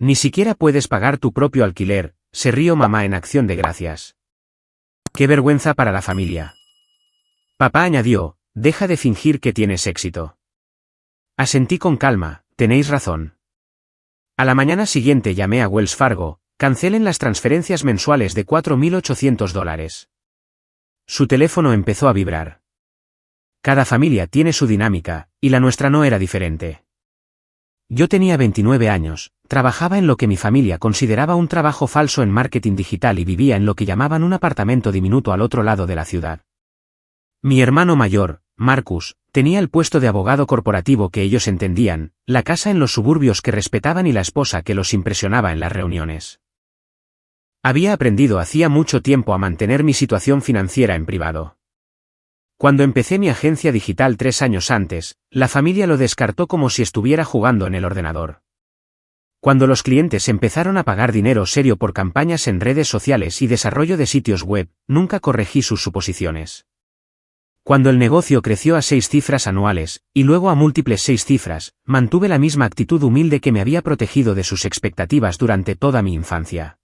Ni siquiera puedes pagar tu propio alquiler, se rió mamá en acción de gracias. Qué vergüenza para la familia. Papá añadió, deja de fingir que tienes éxito. Asentí con calma, tenéis razón. A la mañana siguiente llamé a Wells Fargo, cancelen las transferencias mensuales de $4.800. Su teléfono empezó a vibrar. Cada familia tiene su dinámica, y la nuestra no era diferente. Yo tenía 29 años, trabajaba en lo que mi familia consideraba un trabajo falso en marketing digital y vivía en lo que llamaban un apartamento diminuto al otro lado de la ciudad. Mi hermano mayor, Marcus, tenía el puesto de abogado corporativo que ellos entendían, la casa en los suburbios que respetaban y la esposa que los impresionaba en las reuniones. Había aprendido hacía mucho tiempo a mantener mi situación financiera en privado. Cuando empecé mi agencia digital 3 años antes, la familia lo descartó como si estuviera jugando en el ordenador. Cuando los clientes empezaron a pagar dinero serio por campañas en redes sociales y desarrollo de sitios web, nunca corregí sus suposiciones. Cuando el negocio creció a 6 cifras anuales, y luego a múltiples 6 cifras, mantuve la misma actitud humilde que me había protegido de sus expectativas durante toda mi infancia.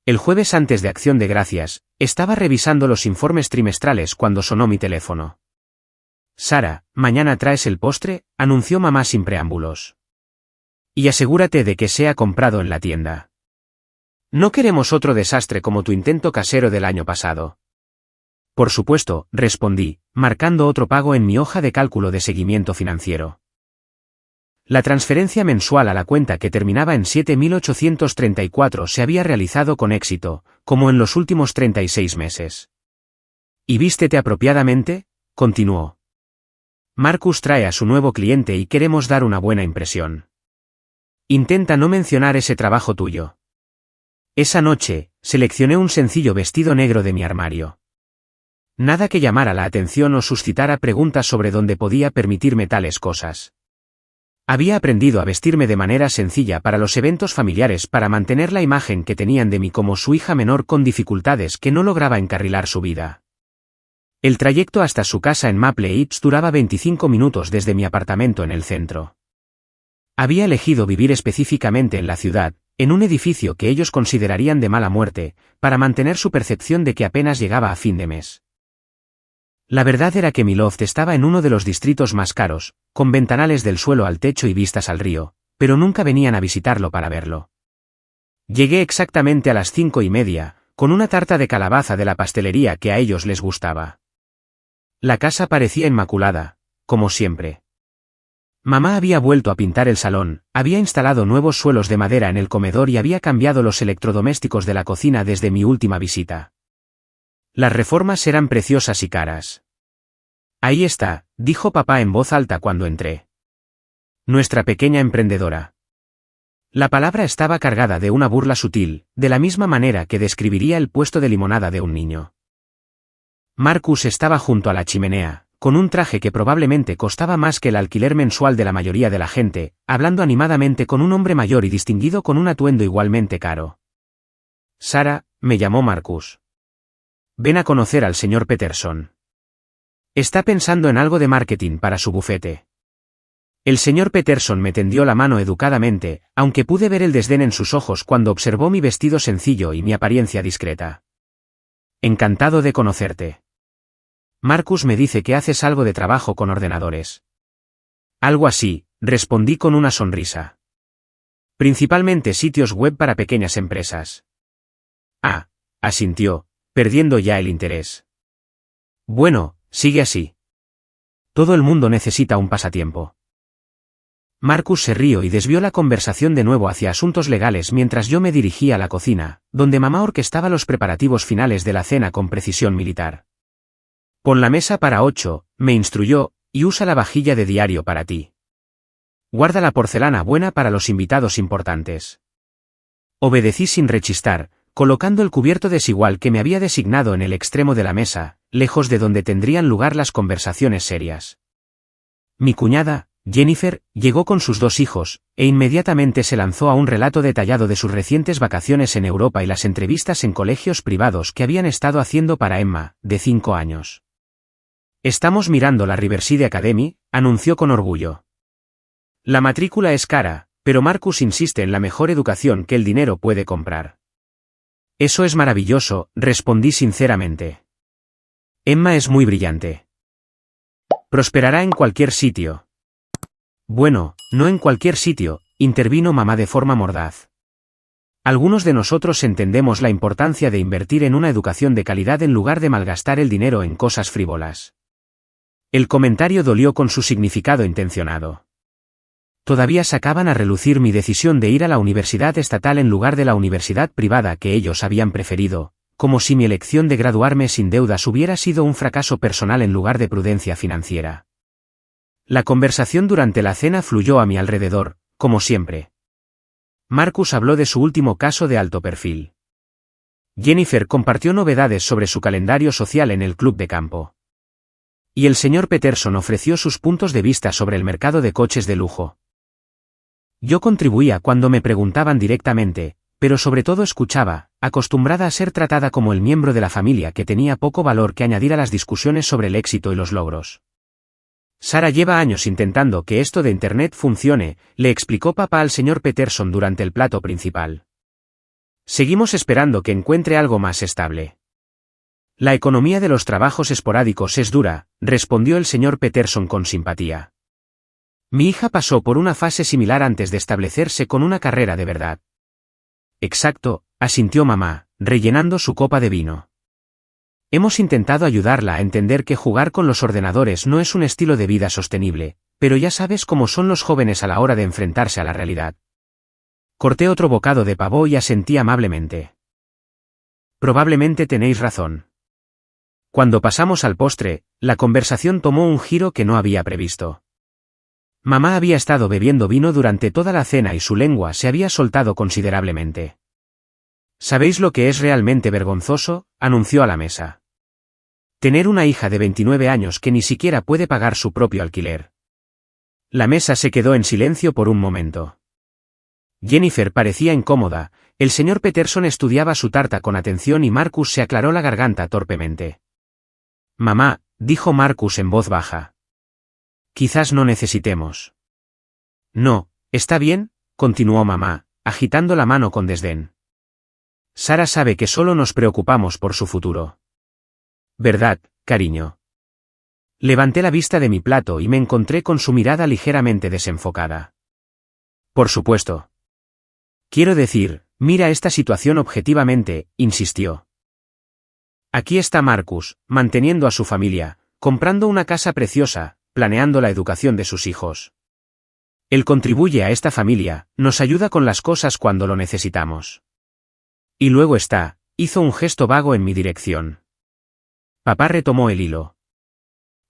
El jueves antes de Acción de Gracias, estaba revisando los informes trimestrales cuando sonó mi teléfono. Sara, ¿mañana traes el postre?, anunció mamá sin preámbulos. Y asegúrate de que sea comprado en la tienda. No queremos otro desastre como tu intento casero del año pasado. Por supuesto, respondí, marcando otro pago en mi hoja de cálculo de seguimiento financiero. La transferencia mensual a la cuenta que terminaba en 7.834 se había realizado con éxito, como en los últimos 36 meses. ¿Y vístete apropiadamente?, continuó. Marcus trae a su nuevo cliente y queremos dar una buena impresión. Intenta no mencionar ese trabajo tuyo. Esa noche, seleccioné un sencillo vestido negro de mi armario. Nada que llamara la atención o suscitara preguntas sobre dónde podía permitirme tales cosas. Había aprendido a vestirme de manera sencilla para los eventos familiares para mantener la imagen que tenían de mí como su hija menor con dificultades que no lograba encarrilar su vida. El trayecto hasta su casa en Maple Heights duraba 25 minutos desde mi apartamento en el centro. Había elegido vivir específicamente en la ciudad, en un edificio que ellos considerarían de mala muerte, para mantener su percepción de que apenas llegaba a fin de mes. La verdad era que mi loft estaba en uno de los distritos más caros, con ventanales del suelo al techo y vistas al río, pero nunca venían a visitarlo para verlo. Llegué exactamente a las 5:30, con una tarta de calabaza de la pastelería que a ellos les gustaba. La casa parecía inmaculada, como siempre. Mamá había vuelto a pintar el salón, había instalado nuevos suelos de madera en el comedor y había cambiado los electrodomésticos de la cocina desde mi última visita. Las reformas eran preciosas y caras. Ahí está, dijo papá en voz alta cuando entré. Nuestra pequeña emprendedora. La palabra estaba cargada de una burla sutil, de la misma manera que describiría el puesto de limonada de un niño. Marcus estaba junto a la chimenea, con un traje que probablemente costaba más que el alquiler mensual de la mayoría de la gente, hablando animadamente con un hombre mayor y distinguido con un atuendo igualmente caro. Sara, me llamó Marcus. Ven a conocer al señor Peterson. Está pensando en algo de marketing para su bufete. El señor Peterson me tendió la mano educadamente, aunque pude ver el desdén en sus ojos cuando observó mi vestido sencillo y mi apariencia discreta. Encantado de conocerte. Marcus me dice que haces algo de trabajo con ordenadores. Algo así, respondí con una sonrisa. Principalmente sitios web para pequeñas empresas. Ah, asintió, perdiendo ya el interés. Bueno, sigue así. Todo el mundo necesita un pasatiempo. Marcus se rió y desvió la conversación de nuevo hacia asuntos legales mientras yo me dirigía a la cocina, donde mamá orquestaba los preparativos finales de la cena con precisión militar. Pon la mesa para 8, me instruyó, y usa la vajilla de diario para ti. Guarda la porcelana buena para los invitados importantes. Obedecí sin rechistar, colocando el cubierto desigual que me había designado en el extremo de la mesa, lejos de donde tendrían lugar las conversaciones serias. Mi cuñada, Jennifer, llegó con sus 2 hijos, e inmediatamente se lanzó a un relato detallado de sus recientes vacaciones en Europa y las entrevistas en colegios privados que habían estado haciendo para Emma, de 5 años. Estamos mirando la Riverside Academy, anunció con orgullo. La matrícula es cara, Pero Marcus insiste en la mejor educación que el dinero puede comprar. Eso es maravilloso, respondí sinceramente. Emma es muy brillante. Prosperará en cualquier sitio. Bueno, no en cualquier sitio, intervino mamá de forma mordaz. Algunos de nosotros entendemos la importancia de invertir en una educación de calidad en lugar de malgastar el dinero en cosas frívolas. El comentario dolió con su significado intencionado. Todavía sacaban a relucir mi decisión de ir a la universidad estatal en lugar de la universidad privada que ellos habían preferido, como si mi elección de graduarme sin deudas hubiera sido un fracaso personal en lugar de prudencia financiera. La conversación durante la cena fluyó a mi alrededor, como siempre. Marcus habló de su último caso de alto perfil. Jennifer compartió novedades sobre su calendario social en el club de campo. Y el señor Peterson ofreció sus puntos de vista sobre el mercado de coches de lujo. Yo contribuía cuando me preguntaban directamente, pero sobre todo escuchaba, acostumbrada a ser tratada como el miembro de la familia que tenía poco valor que añadir a las discusiones sobre el éxito y los logros. Sara lleva años intentando que esto de Internet funcione, le explicó papá al señor Peterson durante el plato principal. Seguimos esperando que encuentre algo más estable. La economía de los trabajos esporádicos es dura, respondió el señor Peterson con simpatía. Mi hija pasó por una fase similar antes de establecerse con una carrera de verdad. Exacto, asintió mamá, rellenando su copa de vino. Hemos intentado ayudarla a entender que jugar con los ordenadores no es un estilo de vida sostenible, pero ya sabes cómo son los jóvenes a la hora de enfrentarse a la realidad. Corté otro bocado de pavo y asentí amablemente. Probablemente tenéis razón. Cuando pasamos al postre, la conversación tomó un giro que no había previsto. Mamá había estado bebiendo vino durante toda la cena y su lengua se había soltado considerablemente. ¿Sabéis lo que es realmente vergonzoso?, anunció a la mesa. Tener una hija de 29 años que ni siquiera puede pagar su propio alquiler. La mesa se quedó en silencio por un momento. Jennifer parecía incómoda, el señor Peterson estudiaba su tarta con atención y Marcus se aclaró la garganta torpemente. Mamá, dijo Marcus en voz baja. Quizás no necesitemos. No, está bien, continuó mamá, agitando la mano con desdén. Sara sabe que solo nos preocupamos por su futuro. ¿Verdad, cariño? Levanté la vista de mi plato y me encontré con su mirada ligeramente desenfocada. Por supuesto. Quiero decir, mira esta situación objetivamente, insistió. Aquí está Marcus, manteniendo a su familia, comprando una casa preciosa, planeando la educación de sus hijos. Él contribuye a esta familia, nos ayuda con las cosas cuando lo necesitamos. Y luego está, hizo un gesto vago en mi dirección. Papá retomó el hilo.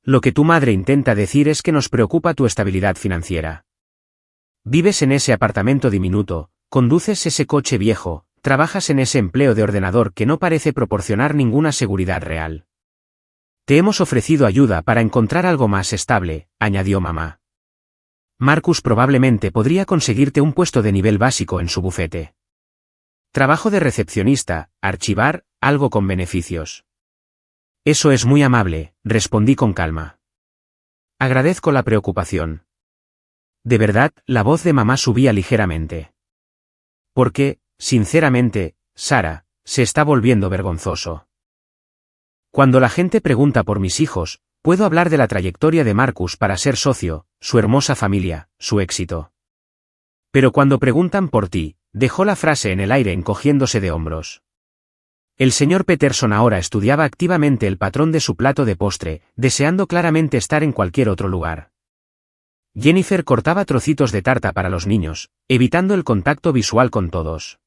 Lo que tu madre intenta decir es que nos preocupa tu estabilidad financiera. Vives en ese apartamento diminuto, conduces ese coche viejo, trabajas en ese empleo de ordenador que no parece proporcionar ninguna seguridad real. Te hemos ofrecido ayuda para encontrar algo más estable, añadió mamá. Marcus probablemente podría conseguirte un puesto de nivel básico en su bufete. Trabajo de recepcionista, archivar, algo con beneficios. Eso es muy amable, respondí con calma. Agradezco la preocupación. De verdad, la voz de mamá subía ligeramente. Porque, sinceramente, Sara, se está volviendo vergonzoso. Cuando la gente pregunta por mis hijos, puedo hablar de la trayectoria de Marcus para ser socio, su hermosa familia, su éxito. Pero cuando preguntan por ti, dejó la frase en el aire encogiéndose de hombros. El señor Peterson ahora estudiaba activamente el patrón de su plato de postre, deseando claramente estar en cualquier otro lugar. Jennifer cortaba trocitos de tarta para los niños, evitando el contacto visual con todos.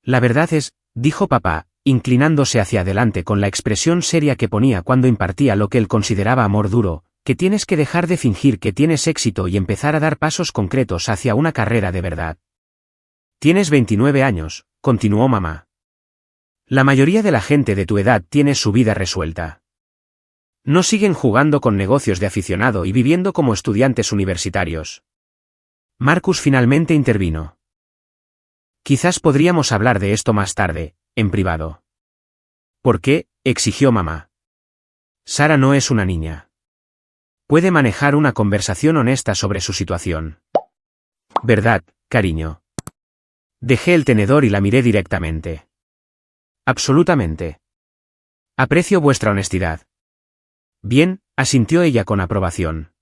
La verdad es, dijo papá, inclinándose hacia adelante con la expresión seria que ponía cuando impartía lo que él consideraba amor duro, que tienes que dejar de fingir que tienes éxito y empezar a dar pasos concretos hacia una carrera de verdad. Tienes 29 años, continuó mamá. La mayoría de la gente de tu edad tiene su vida resuelta. No siguen jugando con negocios de aficionado y viviendo como estudiantes universitarios. Marcus finalmente intervino. Quizás podríamos hablar de esto más tarde, en privado. ¿Por qué?, exigió mamá. Sara no es una niña. Puede manejar una conversación honesta sobre su situación. ¿Verdad, cariño? Dejé el tenedor y la miré directamente. Absolutamente. Aprecio vuestra honestidad. Bien, asintió ella con aprobación.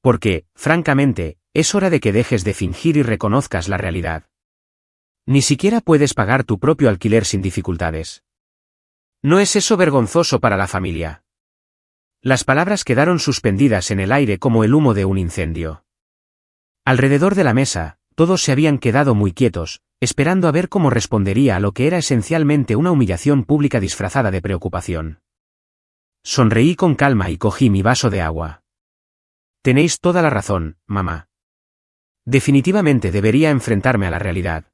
Porque, francamente, es hora de que dejes de fingir y reconozcas la realidad. Ni siquiera puedes pagar tu propio alquiler sin dificultades. ¿No es eso vergonzoso para la familia? Las palabras quedaron suspendidas en el aire como el humo de un incendio. Alrededor de la mesa, todos se habían quedado muy quietos, esperando a ver cómo respondería a lo que era esencialmente una humillación pública disfrazada de preocupación. Sonreí con calma y cogí mi vaso de agua. Tenéis toda la razón, mamá. Definitivamente debería enfrentarme a la realidad.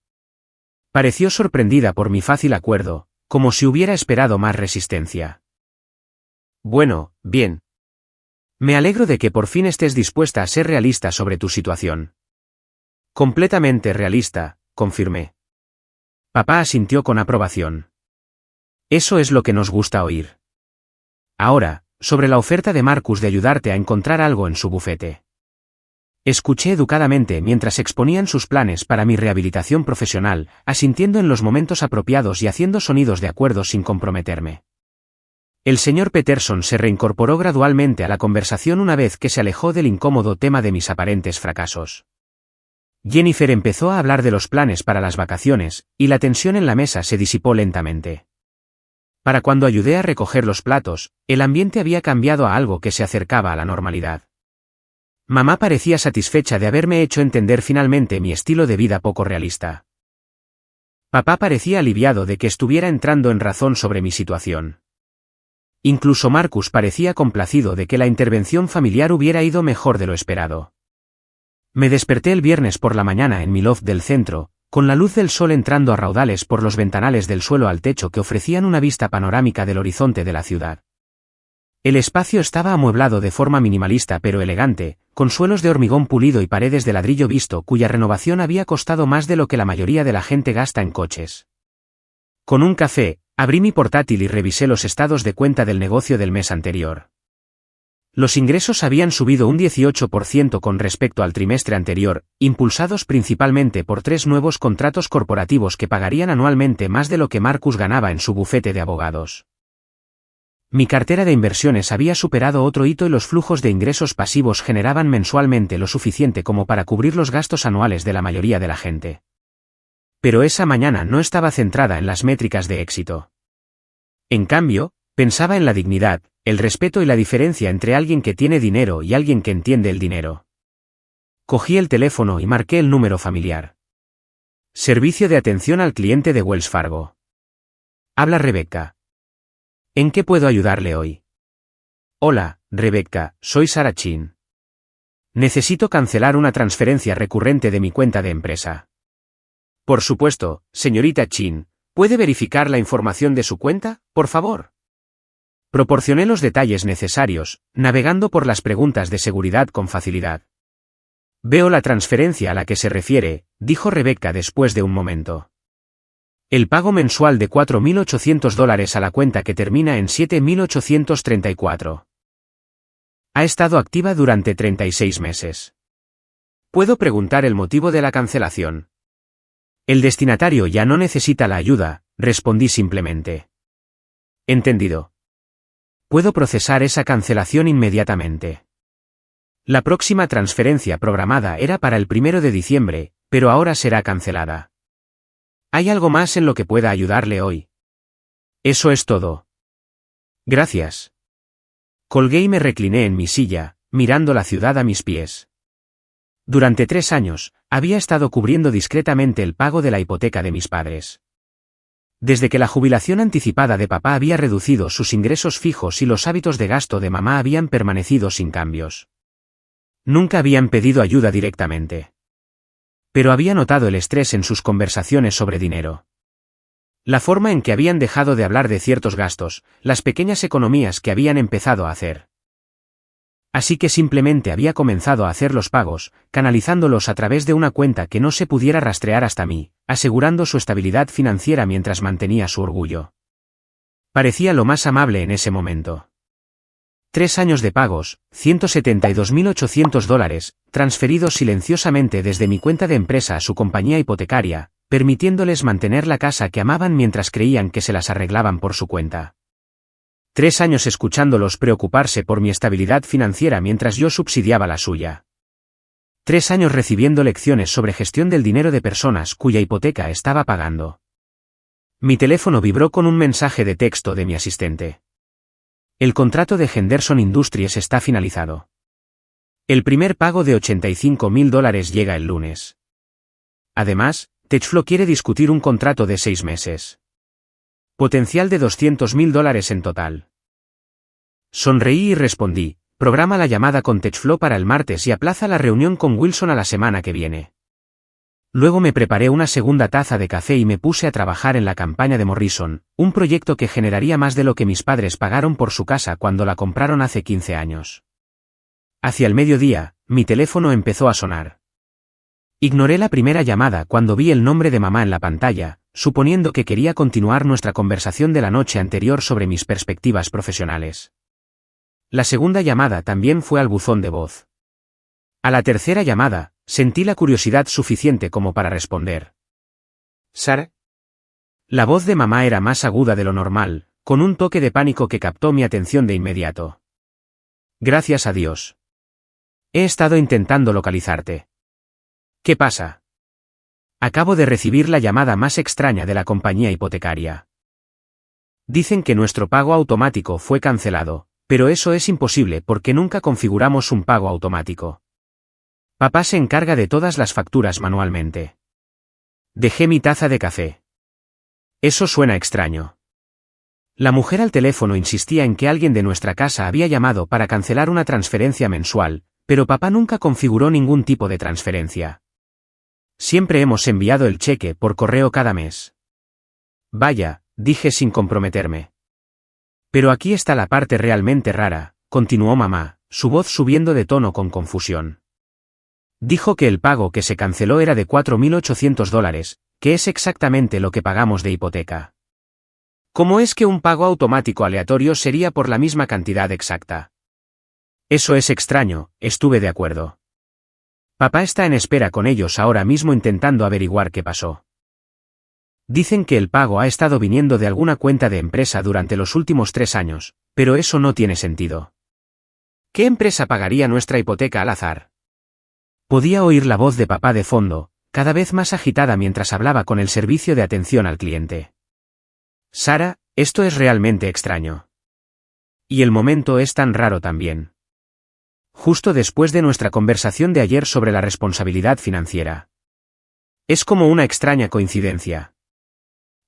Pareció sorprendida por mi fácil acuerdo, como si hubiera esperado más resistencia. Bueno, bien. Me alegro de que por fin estés dispuesta a ser realista sobre tu situación. Completamente realista, confirmé. Papá asintió con aprobación. Eso es lo que nos gusta oír. Ahora, sobre la oferta de Marcus de ayudarte a encontrar algo en su bufete. Escuché educadamente mientras exponían sus planes para mi rehabilitación profesional, asintiendo en los momentos apropiados y haciendo sonidos de acuerdo sin comprometerme. El señor Peterson se reincorporó gradualmente a la conversación una vez que se alejó del incómodo tema de mis aparentes fracasos. Jennifer empezó a hablar de los planes para las vacaciones, y la tensión en la mesa se disipó lentamente. Para cuando ayudé a recoger los platos, el ambiente había cambiado a algo que se acercaba a la normalidad. Mamá parecía satisfecha de haberme hecho entender finalmente mi estilo de vida poco realista. Papá parecía aliviado de que estuviera entrando en razón sobre mi situación. Incluso Marcus parecía complacido de que la intervención familiar hubiera ido mejor de lo esperado. Me desperté el viernes por la mañana en mi loft del centro, con la luz del sol entrando a raudales por los ventanales del suelo al techo que ofrecían una vista panorámica del horizonte de la ciudad. El espacio estaba amueblado de forma minimalista pero elegante, con suelos de hormigón pulido y paredes de ladrillo visto cuya renovación había costado más de lo que la mayoría de la gente gasta en coches. Con un café, abrí mi portátil y revisé los estados de cuenta del negocio del mes anterior. Los ingresos habían subido un 18% con respecto al trimestre anterior, impulsados principalmente por 3 nuevos contratos corporativos que pagarían anualmente más de lo que Marcus ganaba en su bufete de abogados. Mi cartera de inversiones había superado otro hito y los flujos de ingresos pasivos generaban mensualmente lo suficiente como para cubrir los gastos anuales de la mayoría de la gente. Pero esa mañana no estaba centrada en las métricas de éxito. En cambio, pensaba en la dignidad, el respeto y la diferencia entre alguien que tiene dinero y alguien que entiende el dinero. Cogí el teléfono y marqué el número familiar. Servicio de atención al cliente de Wells Fargo. Habla Rebecca. ¿En qué puedo ayudarle hoy? Hola, Rebecca, soy Sarah Chin. Necesito cancelar una transferencia recurrente de mi cuenta de empresa. Por supuesto, señorita Chin, ¿puede verificar la información de su cuenta, por favor? Proporcioné los detalles necesarios, navegando por las preguntas de seguridad con facilidad. Veo la transferencia a la que se refiere, dijo Rebecca después de un momento. El pago mensual de $4.800 a la cuenta que termina en 7.834. Ha estado activa durante 36 meses. ¿Puedo preguntar el motivo de la cancelación? El destinatario ya no necesita la ayuda, respondí simplemente. Entendido. Puedo procesar esa cancelación inmediatamente. La próxima transferencia programada era para el 1 de diciembre, pero ahora será cancelada. ¿Hay algo más en lo que pueda ayudarle hoy? Eso es todo. Gracias. Colgué y me recliné en mi silla, mirando la ciudad a mis pies. Durante 3 años, había estado cubriendo discretamente el pago de la hipoteca de mis padres. Desde que la jubilación anticipada de papá había reducido sus ingresos fijos y los hábitos de gasto de mamá habían permanecido sin cambios. Nunca habían pedido ayuda directamente. Pero había notado el estrés en sus conversaciones sobre dinero. La forma en que habían dejado de hablar de ciertos gastos, las pequeñas economías que habían empezado a hacer. Así que simplemente había comenzado a hacer los pagos, canalizándolos a través de una cuenta que no se pudiera rastrear hasta mí, asegurando su estabilidad financiera mientras mantenía su orgullo. Parecía lo más amable en ese momento. 3 años de pagos, $172.800, transferidos silenciosamente desde mi cuenta de empresa a su compañía hipotecaria, permitiéndoles mantener la casa que amaban mientras creían que se las arreglaban por su cuenta. 3 años escuchándolos preocuparse por mi estabilidad financiera mientras yo subsidiaba la suya. 3 años recibiendo lecciones sobre gestión del dinero de personas cuya hipoteca estaba pagando. Mi teléfono vibró con un mensaje de texto de mi asistente. El contrato de Henderson Industries está finalizado. El primer pago de $85.000 llega el lunes. Además, Techflow quiere discutir un contrato de 6 meses. Potencial de $200.000 en total. Sonreí y respondí: programa la llamada con Techflow para el martes y aplaza la reunión con Wilson a la semana que viene. Luego me preparé una segunda taza de café y me puse a trabajar en la campaña de Morrison, un proyecto que generaría más de lo que mis padres pagaron por su casa cuando la compraron hace 15 años. Hacia el mediodía, mi teléfono empezó a sonar. Ignoré la primera llamada cuando vi el nombre de mamá en la pantalla, suponiendo que quería continuar nuestra conversación de la noche anterior sobre mis perspectivas profesionales. La segunda llamada también fue al buzón de voz. A la tercera llamada, sentí la curiosidad suficiente como para responder. ¿Sara? La voz de mamá era más aguda de lo normal, con un toque de pánico que captó mi atención de inmediato. Gracias a Dios. He estado intentando localizarte. ¿Qué pasa? Acabo de recibir la llamada más extraña de la compañía hipotecaria. Dicen que nuestro pago automático fue cancelado, pero eso es imposible porque nunca configuramos un pago automático. Papá se encarga de todas las facturas manualmente. Dejé mi taza de café. Eso suena extraño. La mujer al teléfono insistía en que alguien de nuestra casa había llamado para cancelar una transferencia mensual, pero papá nunca configuró ningún tipo de transferencia. Siempre hemos enviado el cheque por correo cada mes. Vaya, dije sin comprometerme. Pero aquí está la parte realmente rara, continuó mamá, su voz subiendo de tono con confusión. Dijo que el pago que se canceló era de $4.800, que es exactamente lo que pagamos de hipoteca. ¿Cómo es que un pago automático aleatorio sería por la misma cantidad exacta? Eso es extraño, estuve de acuerdo. Papá está en espera con ellos ahora mismo intentando averiguar qué pasó. Dicen que el pago ha estado viniendo de alguna cuenta de empresa durante los últimos 3 años, pero eso no tiene sentido. ¿Qué empresa pagaría nuestra hipoteca al azar? Podía oír la voz de papá de fondo, cada vez más agitada mientras hablaba con el servicio de atención al cliente. Sara, esto es realmente extraño. Y el momento es tan raro también. Justo después de nuestra conversación de ayer sobre la responsabilidad financiera. Es como una extraña coincidencia.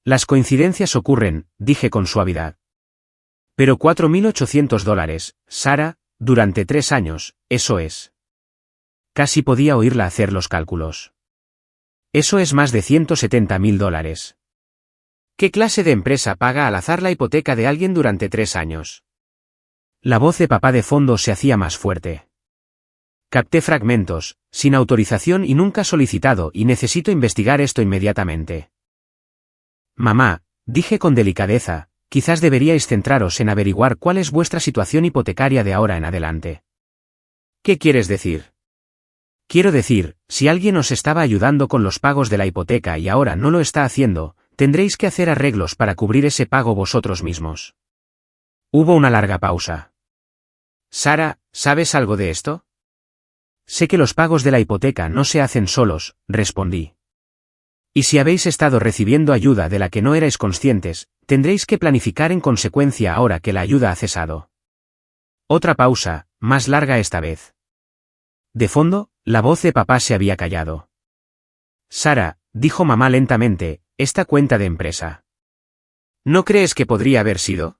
Las coincidencias ocurren, dije con suavidad. Pero $4.800, Sara, durante 3 años, eso es. Casi podía oírla hacer los cálculos. Eso es más de $170.000. ¿Qué clase de empresa paga al azar la hipoteca de alguien durante 3 años? La voz de papá de fondo se hacía más fuerte. Capté fragmentos, sin autorización y nunca solicitado, y necesito investigar esto inmediatamente. Mamá, dije con delicadeza, quizás deberíais centraros en averiguar cuál es vuestra situación hipotecaria de ahora en adelante. ¿Qué quieres decir? Quiero decir, si alguien os estaba ayudando con los pagos de la hipoteca y ahora no lo está haciendo, tendréis que hacer arreglos para cubrir ese pago vosotros mismos. Hubo una larga pausa. Sara, ¿sabes algo de esto? Sé que los pagos de la hipoteca no se hacen solos, respondí. Y si habéis estado recibiendo ayuda de la que no erais conscientes, tendréis que planificar en consecuencia ahora que la ayuda ha cesado. Otra pausa, más larga esta vez. De fondo, la voz de papá se había callado. Sara, dijo mamá lentamente, esta cuenta de empresa. ¿No crees que podría haber sido?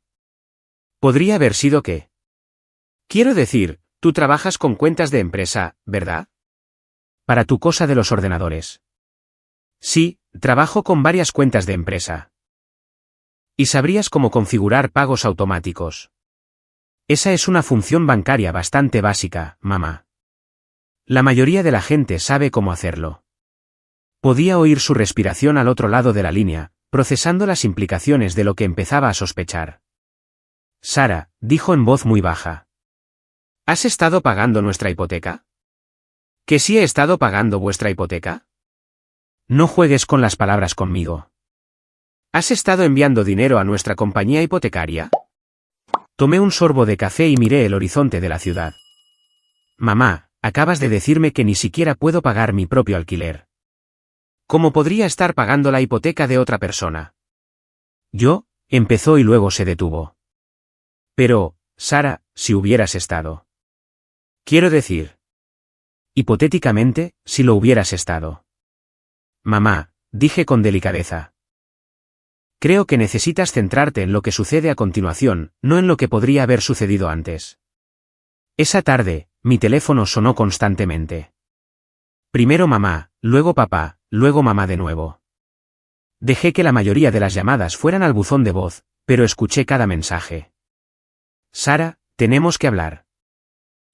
¿Podría haber sido qué? Quiero decir, tú trabajas con cuentas de empresa, ¿verdad? Para tu cosa de los ordenadores. Sí, trabajo con varias cuentas de empresa. ¿Y sabrías cómo configurar pagos automáticos? Esa es una función bancaria bastante básica, mamá. La mayoría de la gente sabe cómo hacerlo. Podía oír su respiración al otro lado de la línea, procesando las implicaciones de lo que empezaba a sospechar. Sara, dijo en voz muy baja. ¿Has estado pagando nuestra hipoteca? ¿Que sí he estado pagando vuestra hipoteca? No juegues con las palabras conmigo. ¿Has estado enviando dinero a nuestra compañía hipotecaria? Tomé un sorbo de café y miré el horizonte de la ciudad. Mamá, acabas de decirme que ni siquiera puedo pagar mi propio alquiler. ¿Cómo podría estar pagando la hipoteca de otra persona? Yo, empezó y luego se detuvo. Pero, Sara, si hubieras estado. Quiero decir. Hipotéticamente, si lo hubieras estado. Mamá, dije con delicadeza. Creo que necesitas centrarte en lo que sucede a continuación, no en lo que podría haber sucedido antes. Esa tarde, mi teléfono sonó constantemente. Primero mamá, luego papá, luego mamá de nuevo. Dejé que la mayoría de las llamadas fueran al buzón de voz, pero escuché cada mensaje. Sara, tenemos que hablar.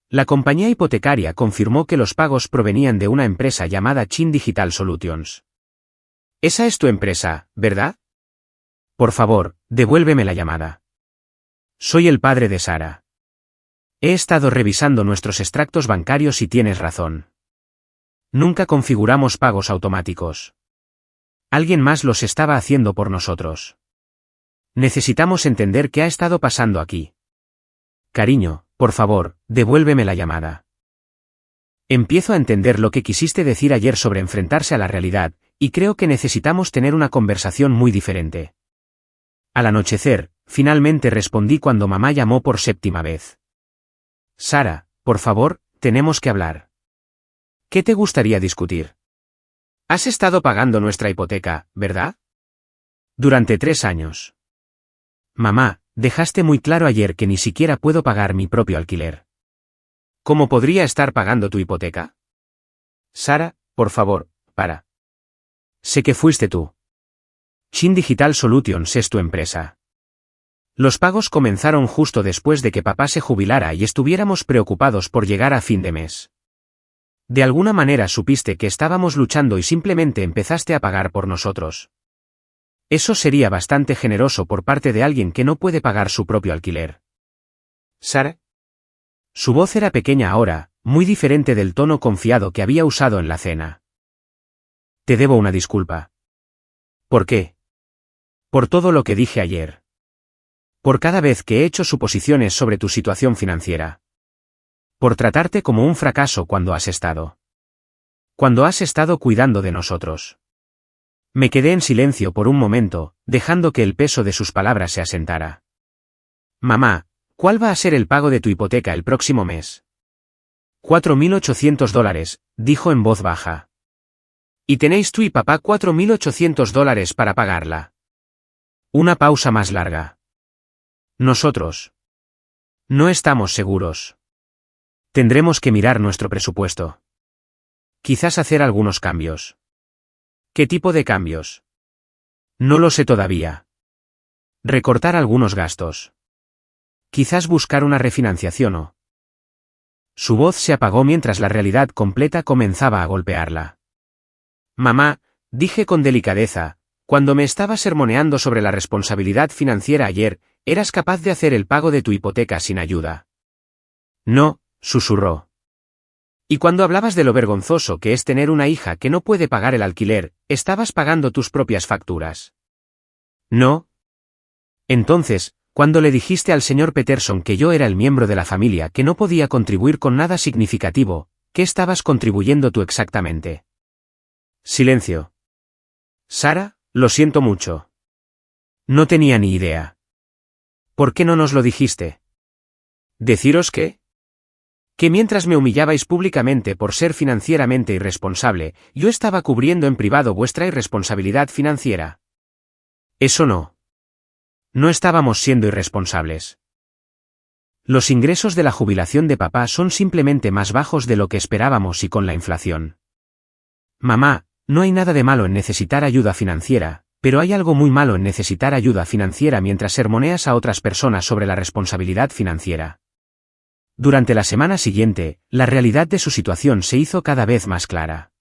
La compañía hipotecaria confirmó que los pagos provenían de una empresa llamada Chin Digital Solutions. Esa es tu empresa, ¿verdad? Por favor, devuélveme la llamada. Soy el padre de Sara. He estado revisando nuestros extractos bancarios y tienes razón. Nunca configuramos pagos automáticos. Alguien más los estaba haciendo por nosotros. Necesitamos entender qué ha estado pasando aquí. Cariño, por favor, devuélveme la llamada. Empiezo a entender lo que quisiste decir ayer sobre enfrentarse a la realidad, y creo que necesitamos tener una conversación muy diferente. Al anochecer, finalmente respondí cuando mamá llamó por 7ª vez. Sara, por favor, tenemos que hablar. ¿Qué te gustaría discutir? Has estado pagando nuestra hipoteca, ¿verdad? Durante 3 años. Mamá, dejaste muy claro ayer que ni siquiera puedo pagar mi propio alquiler. ¿Cómo podría estar pagando tu hipoteca? Sara, por favor, para. Sé que fuiste tú. Chin Digital Solutions es tu empresa. Los pagos comenzaron justo después de que papá se jubilara y estuviéramos preocupados por llegar a fin de mes. De alguna manera supiste que estábamos luchando y simplemente empezaste a pagar por nosotros. Eso sería bastante generoso por parte de alguien que no puede pagar su propio alquiler. Sara. Su voz era pequeña ahora, muy diferente del tono confiado que había usado en la cena. Te debo una disculpa. ¿Por qué? Por todo lo que dije ayer. Por cada vez que he hecho suposiciones sobre tu situación financiera. Por tratarte como un fracaso cuando has estado. Cuando has estado cuidando de nosotros. Me quedé en silencio por un momento, dejando que el peso de sus palabras se asentara. Mamá, ¿cuál va a ser el pago de tu hipoteca el próximo mes? $4.800, dijo en voz baja. ¿Y tenéis tú y papá $4.800 para pagarla? Una pausa más larga. Nosotros. No estamos seguros. Tendremos que mirar nuestro presupuesto. Quizás hacer algunos cambios. ¿Qué tipo de cambios? No lo sé todavía. Recortar algunos gastos. Quizás buscar una refinanciación o... Su voz se apagó mientras la realidad completa comenzaba a golpearla. Mamá, dije con delicadeza, cuando me estabas sermoneando sobre la responsabilidad financiera ayer, eras capaz de hacer el pago de tu hipoteca sin ayuda. No, susurró. Y cuando hablabas de lo vergonzoso que es tener una hija que no puede pagar el alquiler, estabas pagando tus propias facturas. No. Entonces, cuando le dijiste al señor Peterson que yo era el miembro de la familia que no podía contribuir con nada significativo, ¿qué estabas contribuyendo tú exactamente? Silencio. Sara, lo siento mucho. No tenía ni idea. ¿Por qué no nos lo dijiste? ¿Deciros qué? Que mientras me humillabais públicamente por ser financieramente irresponsable, yo estaba cubriendo en privado vuestra irresponsabilidad financiera. Eso no. No estábamos siendo irresponsables. Los ingresos de la jubilación de papá son simplemente más bajos de lo que esperábamos y con la inflación. Mamá, no hay nada de malo en necesitar ayuda financiera, pero hay algo muy malo en necesitar ayuda financiera mientras sermoneas a otras personas sobre la responsabilidad financiera. Durante la semana siguiente, la realidad de su situación se hizo cada vez más clara.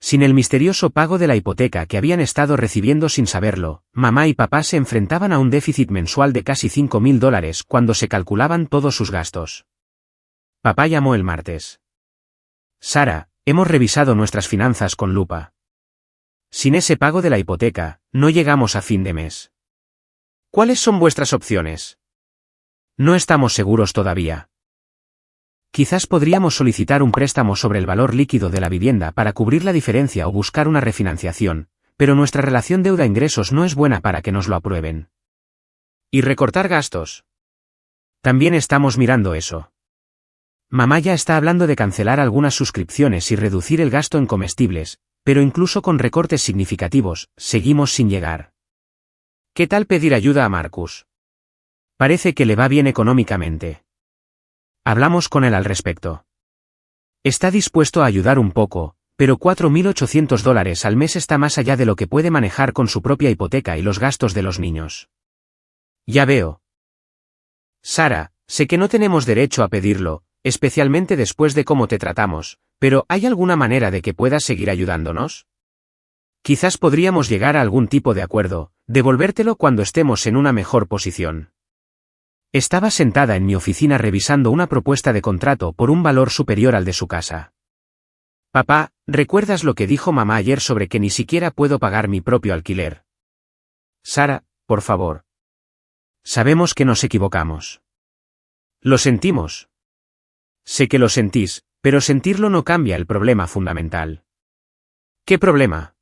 Sin el misterioso pago de la hipoteca que habían estado recibiendo sin saberlo, mamá y papá se enfrentaban a un déficit mensual de casi $5.000 cuando se calculaban todos sus gastos. Papá llamó el martes. Sara, hemos revisado nuestras finanzas con lupa. Sin ese pago de la hipoteca, no llegamos a fin de mes. ¿Cuáles son vuestras opciones? No estamos seguros todavía. Quizás podríamos solicitar un préstamo sobre el valor líquido de la vivienda para cubrir la diferencia o buscar una refinanciación, pero nuestra relación deuda-ingresos no es buena para que nos lo aprueben. ¿Y recortar gastos? También estamos mirando eso. Mamá ya está hablando de cancelar algunas suscripciones y reducir el gasto en comestibles, pero incluso con recortes significativos, seguimos sin llegar. ¿Qué tal pedir ayuda a Marcus? Parece que le va bien económicamente. Hablamos con él al respecto. Está dispuesto a ayudar un poco, pero $4.800 al mes está más allá de lo que puede manejar con su propia hipoteca y los gastos de los niños. Ya veo. Sara, sé que no tenemos derecho a pedirlo, especialmente después de cómo te tratamos, pero ¿hay alguna manera de que puedas seguir ayudándonos? Quizás podríamos llegar a algún tipo de acuerdo, devolvértelo cuando estemos en una mejor posición. Estaba sentada en mi oficina revisando una propuesta de contrato por un valor superior al de su casa. Papá, ¿recuerdas lo que dijo mamá ayer sobre que ni siquiera puedo pagar mi propio alquiler? Sara, por favor. Sabemos que nos equivocamos. Lo sentimos. Sé que lo sentís, pero sentirlo no cambia el problema fundamental. ¿Qué problema?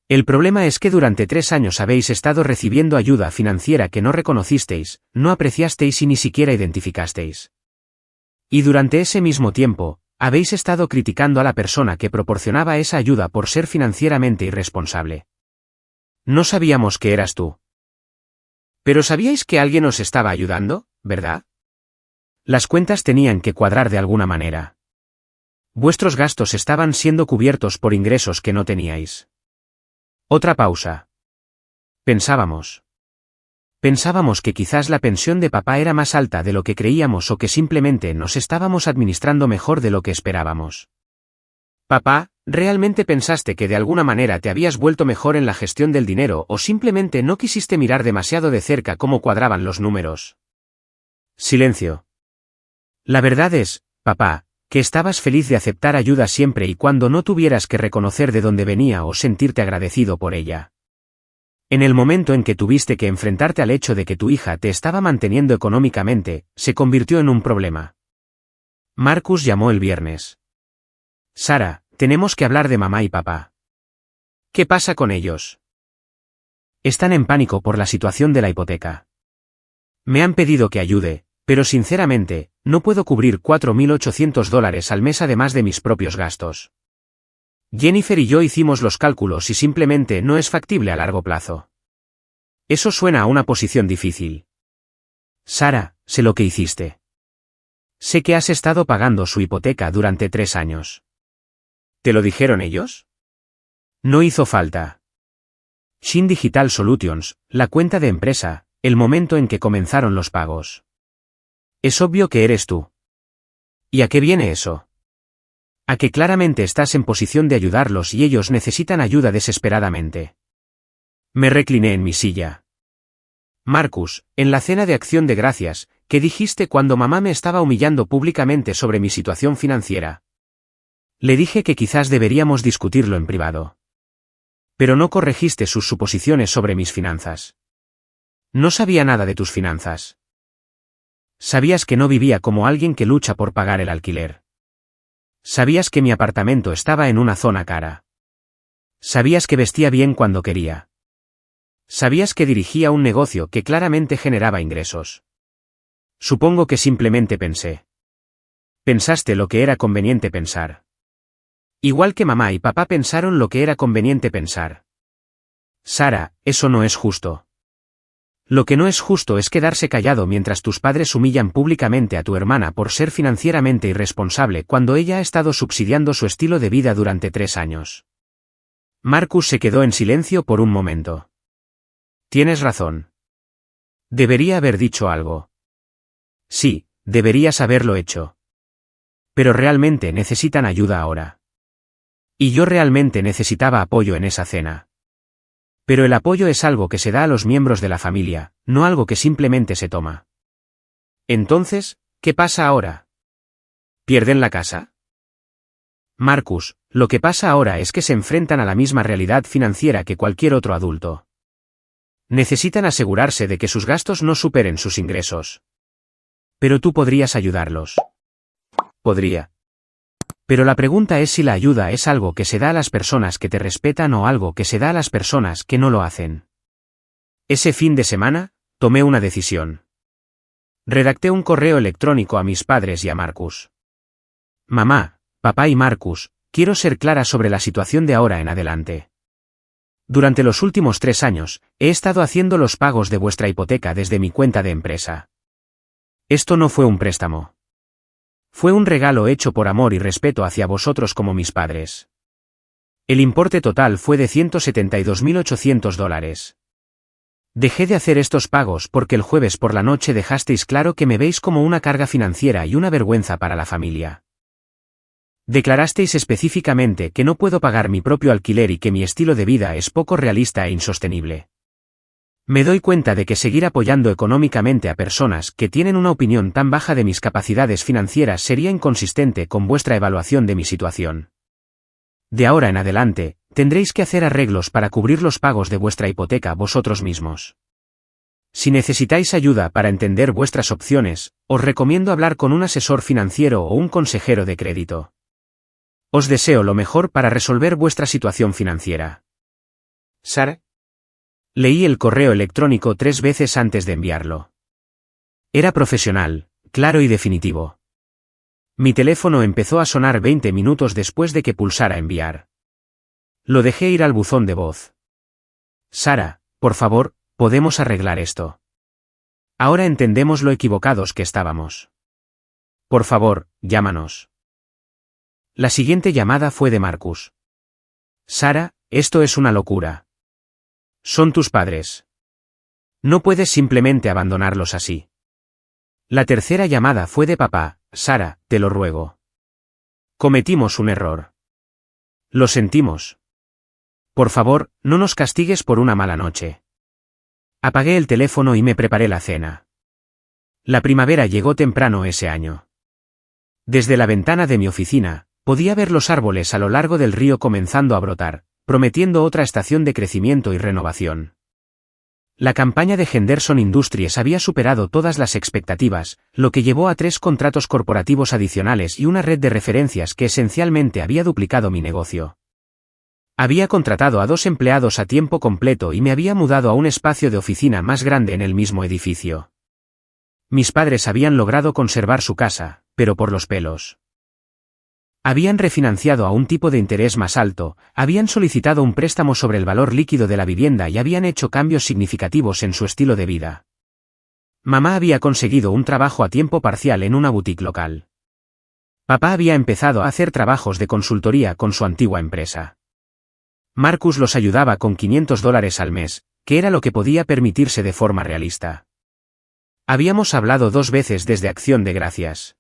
El problema es que durante 3 años habéis estado recibiendo ayuda financiera que no reconocisteis, no apreciasteis y ni siquiera identificasteis. Y durante ese mismo tiempo, habéis estado criticando a la persona que proporcionaba esa ayuda por ser financieramente irresponsable. No sabíamos que eras tú. Pero sabíais que alguien os estaba ayudando, ¿verdad? Las cuentas tenían que cuadrar de alguna manera. Vuestros gastos estaban siendo cubiertos por ingresos que no teníais. Otra pausa. Pensábamos que quizás la pensión de papá era más alta de lo que creíamos o que simplemente nos estábamos administrando mejor de lo que esperábamos. Papá, ¿realmente pensaste que de alguna manera te habías vuelto mejor en la gestión del dinero o simplemente no quisiste mirar demasiado de cerca cómo cuadraban los números? Silencio. La verdad es, papá, que estabas feliz de aceptar ayuda siempre y cuando no tuvieras que reconocer de dónde venía o sentirte agradecido por ella. En el momento en que tuviste que enfrentarte al hecho de que tu hija te estaba manteniendo económicamente, se convirtió en un problema. Marcus llamó el viernes. Sara, tenemos que hablar de mamá y papá. ¿Qué pasa con ellos? Están en pánico por la situación de la hipoteca. Me han pedido que ayude, pero sinceramente, no puedo cubrir $4.800 al mes además de mis propios gastos. Jennifer y yo hicimos los cálculos y simplemente no es factible a largo plazo. Eso suena a una posición difícil. Sara, sé lo que hiciste. Sé que has estado pagando su hipoteca durante 3 años. ¿Te lo dijeron ellos? No hizo falta. Shin Digital Solutions, la cuenta de empresa, el momento en que comenzaron los pagos. Es obvio que eres tú. ¿Y a qué viene eso? A que claramente estás en posición de ayudarlos y ellos necesitan ayuda desesperadamente. Me recliné en mi silla. Marcus, en la cena de acción de gracias, ¿qué dijiste cuando mamá me estaba humillando públicamente sobre mi situación financiera? Le dije que quizás deberíamos discutirlo en privado. Pero no corregiste sus suposiciones sobre mis finanzas. No sabía nada de tus finanzas. Sabías que no vivía como alguien que lucha por pagar el alquiler. Sabías que mi apartamento estaba en una zona cara. Sabías que vestía bien cuando quería. Sabías que dirigía un negocio que claramente generaba ingresos. Supongo que simplemente pensé. Pensaste lo que era conveniente pensar. Igual que mamá y papá pensaron lo que era conveniente pensar. Sara, eso no es justo. Lo que no es justo es quedarse callado mientras tus padres humillan públicamente a tu hermana por ser financieramente irresponsable cuando ella ha estado subsidiando su estilo de vida durante 3 años. Marcus se quedó en silencio por un momento. Tienes razón. Debería haber dicho algo. Sí, deberías haberlo hecho. Pero realmente necesitan ayuda ahora. Y yo realmente necesitaba apoyo en esa cena. Pero el apoyo es algo que se da a los miembros de la familia, no algo que simplemente se toma. Entonces, ¿qué pasa ahora? ¿Pierden la casa? Marcus, lo que pasa ahora es que se enfrentan a la misma realidad financiera que cualquier otro adulto. Necesitan asegurarse de que sus gastos no superen sus ingresos. Pero tú podrías ayudarlos. Podría. Pero la pregunta es si la ayuda es algo que se da a las personas que te respetan o algo que se da a las personas que no lo hacen. Ese fin de semana, tomé una decisión. Redacté un correo electrónico a mis padres y a Marcus. Mamá, papá y Marcus, quiero ser clara sobre la situación de ahora en adelante. Durante los últimos 3 años, he estado haciendo los pagos de vuestra hipoteca desde mi cuenta de empresa. Esto no fue un préstamo. Fue un regalo hecho por amor y respeto hacia vosotros como mis padres. El importe total fue de $172.800. Dejé de hacer estos pagos porque el jueves por la noche dejasteis claro que me veis como una carga financiera y una vergüenza para la familia. Declarasteis específicamente que no puedo pagar mi propio alquiler y que mi estilo de vida es poco realista e insostenible. Me doy cuenta de que seguir apoyando económicamente a personas que tienen una opinión tan baja de mis capacidades financieras sería inconsistente con vuestra evaluación de mi situación. De ahora en adelante, tendréis que hacer arreglos para cubrir los pagos de vuestra hipoteca vosotros mismos. Si necesitáis ayuda para entender vuestras opciones, os recomiendo hablar con un asesor financiero o un consejero de crédito. Os deseo lo mejor para resolver vuestra situación financiera. Sara. Leí el correo electrónico 3 veces antes de enviarlo. Era profesional, claro y definitivo. Mi teléfono empezó a sonar 20 minutos después de que pulsara enviar. Lo dejé ir al buzón de voz. Sara, por favor, podemos arreglar esto. Ahora entendemos lo equivocados que estábamos. Por favor, llámanos. La siguiente llamada fue de Marcus. Sara, esto es una locura. Son tus padres. No puedes simplemente abandonarlos así. La tercera llamada fue de papá. Sara, te lo ruego. Cometimos un error. Lo sentimos. Por favor, no nos castigues por una mala noche. Apagué el teléfono y me preparé la cena. La primavera llegó temprano ese año. Desde la ventana de mi oficina, podía ver los árboles a lo largo del río comenzando a brotar, prometiendo otra estación de crecimiento y renovación. La campaña de Henderson Industries había superado todas las expectativas, lo que llevó a 3 contratos corporativos adicionales y una red de referencias que esencialmente había duplicado mi negocio. Había contratado a 2 empleados a tiempo completo y me había mudado a un espacio de oficina más grande en el mismo edificio. Mis padres habían logrado conservar su casa, pero por los pelos. Habían refinanciado a un tipo de interés más alto, habían solicitado un préstamo sobre el valor líquido de la vivienda y habían hecho cambios significativos en su estilo de vida. Mamá había conseguido un trabajo a tiempo parcial en una boutique local. Papá había empezado a hacer trabajos de consultoría con su antigua empresa. Marcus los ayudaba con $500 al mes, que era lo que podía permitirse de forma realista. Habíamos hablado 2 veces desde Acción de Gracias.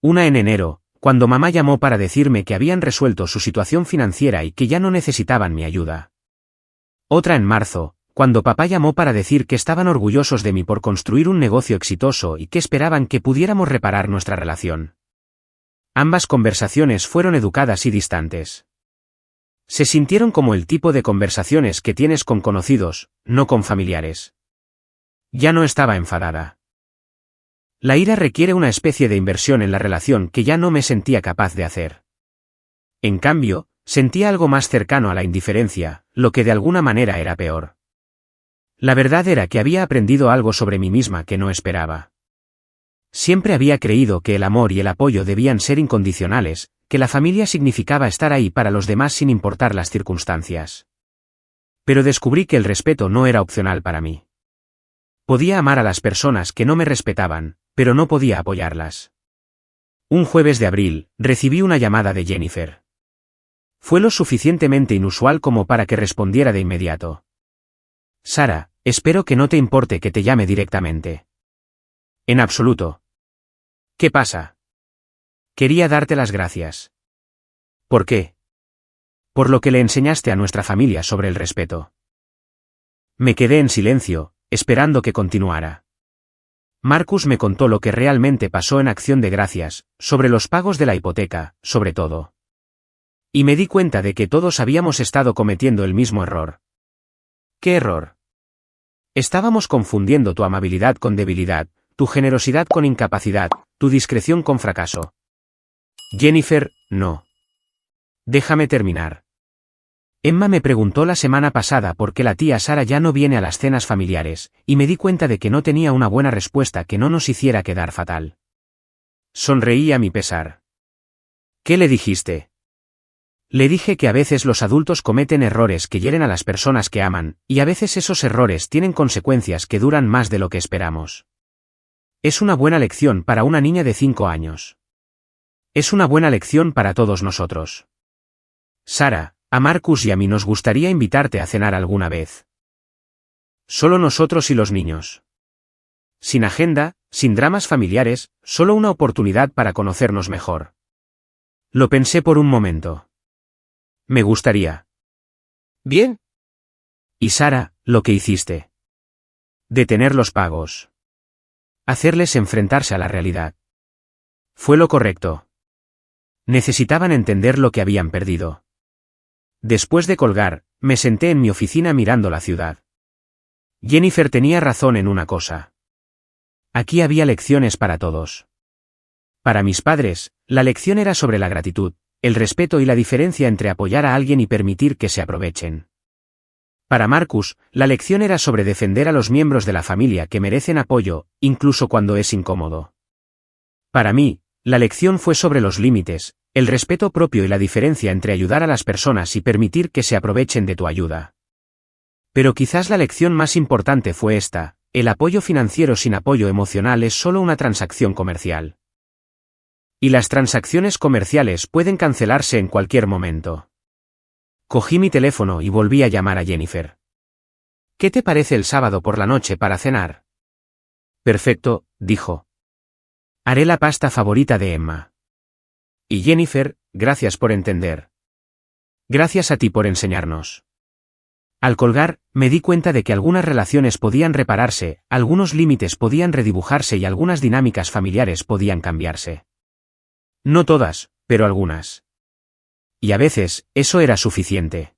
Una en enero, cuando mamá llamó para decirme que habían resuelto su situación financiera y que ya no necesitaban mi ayuda. Otra en marzo, cuando papá llamó para decir que estaban orgullosos de mí por construir un negocio exitoso y que esperaban que pudiéramos reparar nuestra relación. Ambas conversaciones fueron educadas y distantes. Se sintieron como el tipo de conversaciones que tienes con conocidos, no con familiares. Ya no estaba enfadada. La ira requiere una especie de inversión en la relación que ya no me sentía capaz de hacer. En cambio, sentía algo más cercano a la indiferencia, lo que de alguna manera era peor. La verdad era que había aprendido algo sobre mí misma que no esperaba. Siempre había creído que el amor y el apoyo debían ser incondicionales, que la familia significaba estar ahí para los demás sin importar las circunstancias. Pero descubrí que el respeto no era opcional para mí. Podía amar a las personas que no me respetaban, pero no podía apoyarlas. Un jueves de abril, recibí una llamada de Jennifer. Fue lo suficientemente inusual como para que respondiera de inmediato. Sara, espero que no te importe que te llame directamente. En absoluto. ¿Qué pasa? Quería darte las gracias. ¿Por qué? Por lo que le enseñaste a nuestra familia sobre el respeto. Me quedé en silencio, esperando que continuara. Marcus me contó lo que realmente pasó en Acción de Gracias, sobre los pagos de la hipoteca, sobre todo. Y me di cuenta de que todos habíamos estado cometiendo el mismo error. ¿Qué error? Estábamos confundiendo tu amabilidad con debilidad, tu generosidad con incapacidad, tu discreción con fracaso. Jennifer, no. Déjame terminar. Emma me preguntó la semana pasada por qué la tía Sara ya no viene a las cenas familiares, y me di cuenta de que no tenía una buena respuesta que no nos hiciera quedar fatal. Sonreí a mi pesar. ¿Qué le dijiste? Le dije que a veces los adultos cometen errores que hieren a las personas que aman, y a veces esos errores tienen consecuencias que duran más de lo que esperamos. Es una buena lección para una niña de 5 años. Es una buena lección para todos nosotros. Sara, a Marcus y a mí nos gustaría invitarte a cenar alguna vez. Solo nosotros y los niños. Sin agenda, sin dramas familiares, solo una oportunidad para conocernos mejor. Lo pensé por un momento. Me gustaría. Bien. Y Sara, lo que hiciste. Detener los pagos. Hacerles enfrentarse a la realidad. Fue lo correcto. Necesitaban entender lo que habían perdido. Después de colgar, me senté en mi oficina mirando la ciudad. Jennifer tenía razón en una cosa. Aquí había lecciones para todos. Para mis padres, la lección era sobre la gratitud, el respeto y la diferencia entre apoyar a alguien y permitir que se aprovechen. Para Marcus, la lección era sobre defender a los miembros de la familia que merecen apoyo, incluso cuando es incómodo. Para mí, la lección fue sobre los límites, el respeto propio y la diferencia entre ayudar a las personas y permitir que se aprovechen de tu ayuda. Pero quizás la lección más importante fue esta: el apoyo financiero sin apoyo emocional es solo una transacción comercial. Y las transacciones comerciales pueden cancelarse en cualquier momento. Cogí mi teléfono y volví a llamar a Jennifer. ¿Qué te parece el sábado por la noche para cenar? Perfecto, dijo. Haré la pasta favorita de Emma. Y Jennifer, gracias por entender. Gracias a ti por enseñarnos. Al colgar, me di cuenta de que algunas relaciones podían repararse, algunos límites podían redibujarse y algunas dinámicas familiares podían cambiarse. No todas, pero algunas. Y a veces, eso era suficiente.